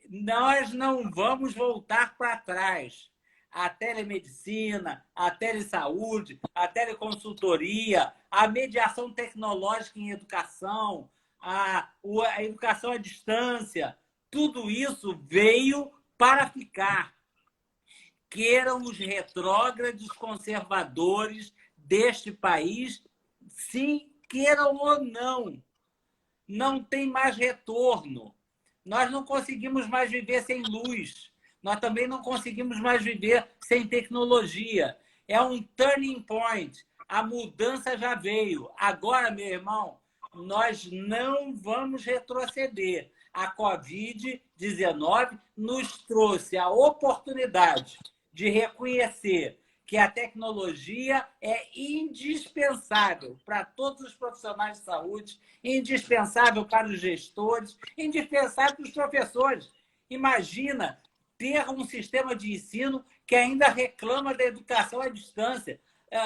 Nós não vamos voltar para trás. A telemedicina, a telesaúde, a teleconsultoria, a mediação tecnológica em educação, a educação à distância, tudo isso veio para ficar. Queiram os retrógrados conservadores deste país, sim, queiram ou não. Não tem mais retorno. Nós não conseguimos mais viver sem luz. Nós também não conseguimos mais viver sem tecnologia. É um turning point. A mudança já veio. Agora, meu irmão, nós não vamos retroceder. A Covid-19 nos trouxe a oportunidade de reconhecer que a tecnologia é indispensável para todos os profissionais de saúde, indispensável para os gestores, indispensável para os professores. Imagina ter um sistema de ensino que ainda reclama da educação à distância.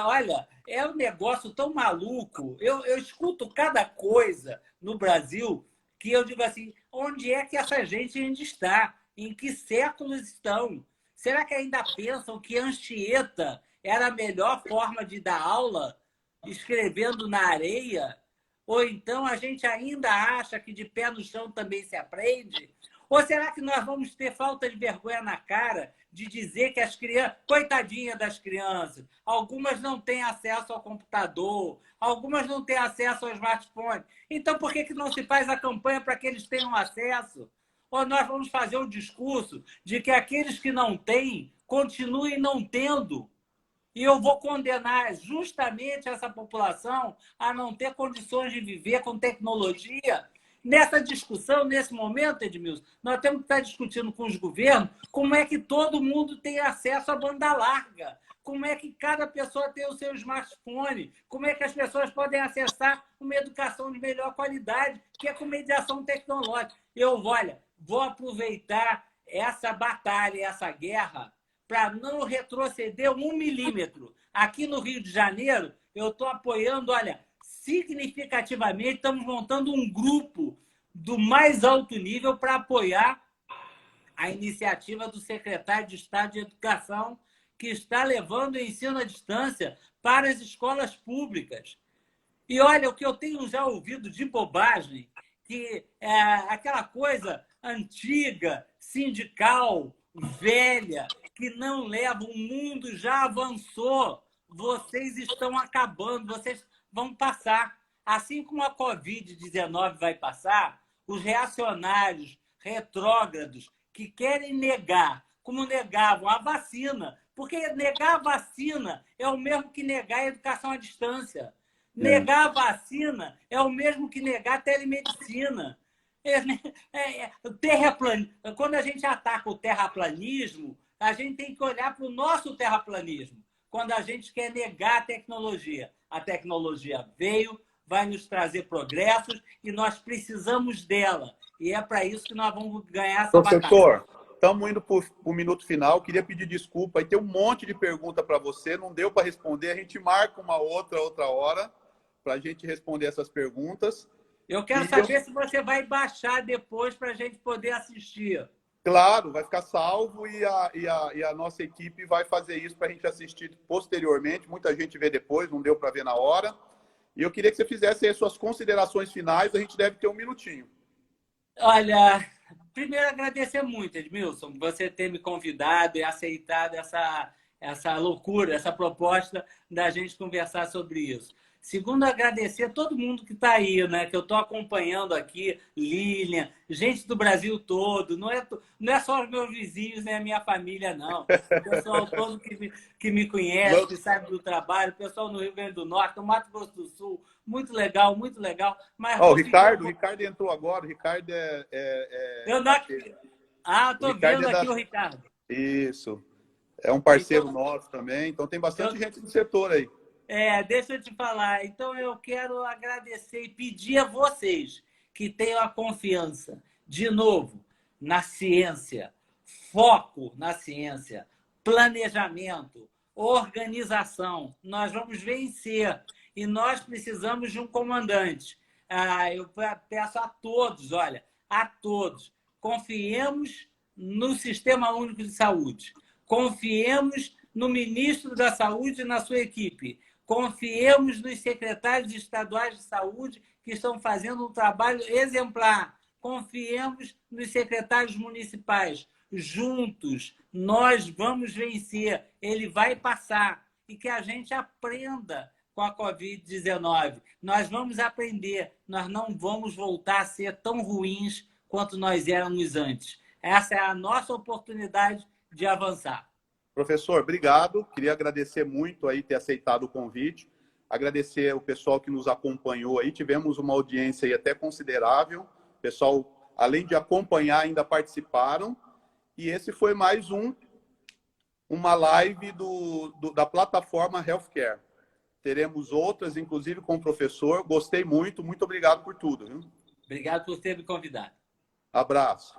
Olha, é um negócio tão maluco. Eu escuto cada coisa no Brasil que eu digo assim, onde é que essa gente ainda está? Em que séculos estão? Será que ainda pensam que Anchieta era a melhor forma de dar aula, escrevendo na areia? Ou então a gente ainda acha que de pé no chão também se aprende? Ou será que nós vamos ter falta de vergonha na cara de dizer que as crianças, coitadinha das crianças, algumas não têm acesso ao computador, algumas não têm acesso ao smartphone. Então, por que não se faz a campanha para que eles tenham acesso? Ou nós vamos fazer o discurso de que aqueles que não têm continuem não tendo? E eu vou condenar justamente essa população a não ter condições de viver com tecnologia. Nessa discussão, nesse momento, Edmilson, nós temos que estar discutindo com os governos como é que todo mundo tem acesso à banda larga, como é que cada pessoa tem o seu smartphone, como é que as pessoas podem acessar uma educação de melhor qualidade, que é com mediação tecnológica. Olha, vou aproveitar essa batalha, essa guerra, para não retroceder 1 milímetro. Aqui no Rio de Janeiro, eu estou apoiando, olha, significativamente, estamos montando um grupo do mais alto nível para apoiar a iniciativa do secretário de Estado de Educação, que está levando o ensino à distância para as escolas públicas. E olha, o que eu tenho já ouvido de bobagem, que é aquela coisa antiga, sindical, velha, que não leva, o mundo já avançou, vocês estão acabando, vocês vão passar. Assim como a Covid-19 vai passar, os reacionários, retrógrados, que querem negar, como negavam a vacina, Porque negar a vacina é o mesmo que negar a educação à distância. Negar a vacina é o mesmo que negar a telemedicina. Quando a gente ataca o terraplanismo, a gente tem que olhar para o nosso terraplanismo. Quando a gente quer negar a tecnologia veio, vai nos trazer progressos e nós precisamos dela. E é para isso que nós vamos ganhar essa batalha. Professor, estamos indo para o minuto final. Queria pedir desculpa. Aí tem um monte de pergunta para você. Não deu para responder. A gente marca uma outra hora para a gente responder essas perguntas. Eu quero saber se você vai baixar depois para a gente poder assistir. Claro, vai ficar salvo e a nossa equipe vai fazer isso para a gente assistir posteriormente. Muita gente vê depois, não deu para ver na hora. E eu queria que você fizesse aí as suas considerações finais. A gente deve ter um minutinho. Olha, primeiro agradecer muito, Edmilson, você ter me convidado e aceitado essa loucura, essa proposta da gente conversar sobre isso. Segundo, agradecer a todo mundo que está aí, né? Que eu estou acompanhando aqui, Lilian, gente do Brasil todo, não é só os meus vizinhos, nem a minha família, não. O pessoal todo que me conhece, que sabe do trabalho, o pessoal no Rio Grande do Norte, no Mato Grosso do Sul, muito legal, muito legal. Mas, o Ricardo entrou agora, o Ricardo estou vendo aqui o Ricardo. Isso, é um parceiro nosso também, então tem bastante gente do setor aí. Deixa eu te falar. Então, eu quero agradecer e pedir a vocês que tenham a confiança, de novo, na ciência, foco na ciência, planejamento, organização. Nós vamos vencer e nós precisamos de um comandante. Eu peço a todos, olha, a todos, confiemos no Sistema Único de Saúde, confiemos no ministro da Saúde e na sua equipe. Confiemos nos secretários estaduais de saúde que estão fazendo um trabalho exemplar. Confiemos nos secretários municipais. Juntos, nós vamos vencer. Ele vai passar. E que a gente aprenda com a Covid-19. Nós vamos aprender. Nós não vamos voltar a ser tão ruins quanto nós éramos antes. Essa é a nossa oportunidade de avançar. Professor, obrigado. Queria agradecer muito aí ter aceitado o convite. Agradecer o pessoal que nos acompanhou aí. Tivemos uma audiência aí até considerável. O pessoal, além de acompanhar, ainda participaram. E esse foi mais uma live da plataforma Healthcare. Teremos outras, inclusive com o professor. Gostei muito. Muito obrigado por tudo. Viu? Obrigado por ter me convidado. Abraço.